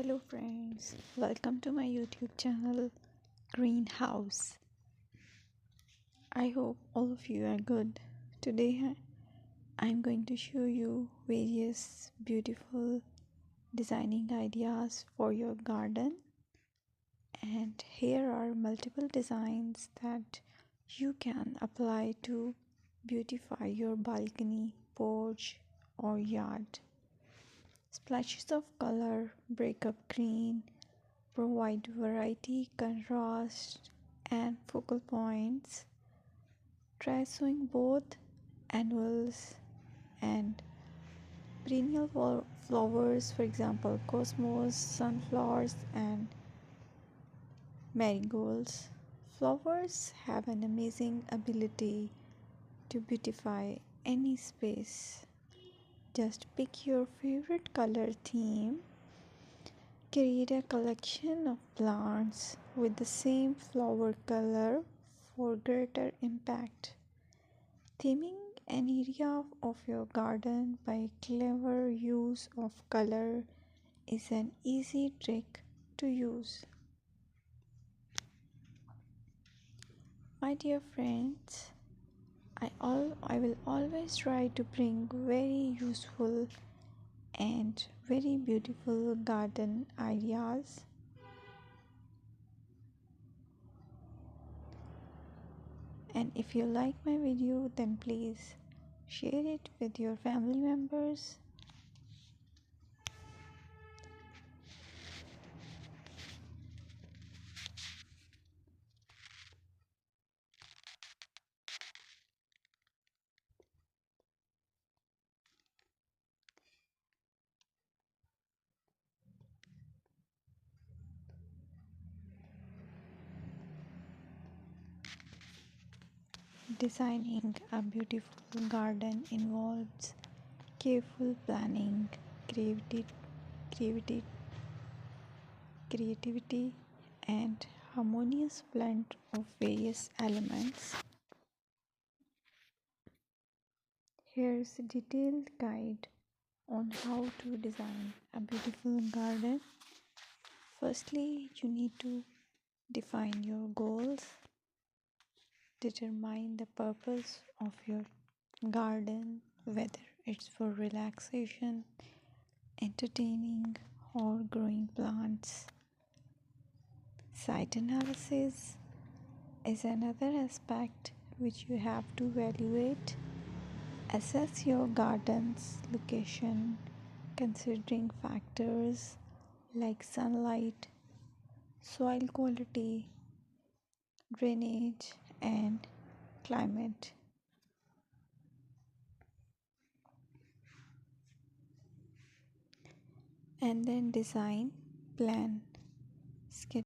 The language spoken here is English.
Hello friends, welcome to my YouTube channel Greenhouse. I hope all of you are good. Today I'm going to show you various beautiful designing ideas for your garden, and here are multiple designs that you can apply to beautify your balcony, porch or yard. Splashes of color break up green, provide variety, contrast, and focal points. Try sowing both annuals and perennial flowers, for example, cosmos, sunflowers, and marigolds. Flowers have an amazing ability to beautify any space. Just pick your favorite color theme. Create a collection of plants with the same flower color for greater impact. Theming an area of your garden by clever use of color is an easy trick to use. My dear friends, I will always try to bring very useful and very beautiful garden ideas. And if you like my video, then please share it with your family members. Designing a beautiful garden involves careful planning, creativity, creativity, and harmonious blend of various elements. Here's a detailed guide on how to design a beautiful garden. Firstly, you need to define your goals. Determine the purpose of your garden, whether it's for relaxation, entertaining, or growing plants. Site analysis is another aspect which you have to evaluate. Assess your garden's location, considering factors like sunlight, soil quality, drainage, and climate. And then design, plan,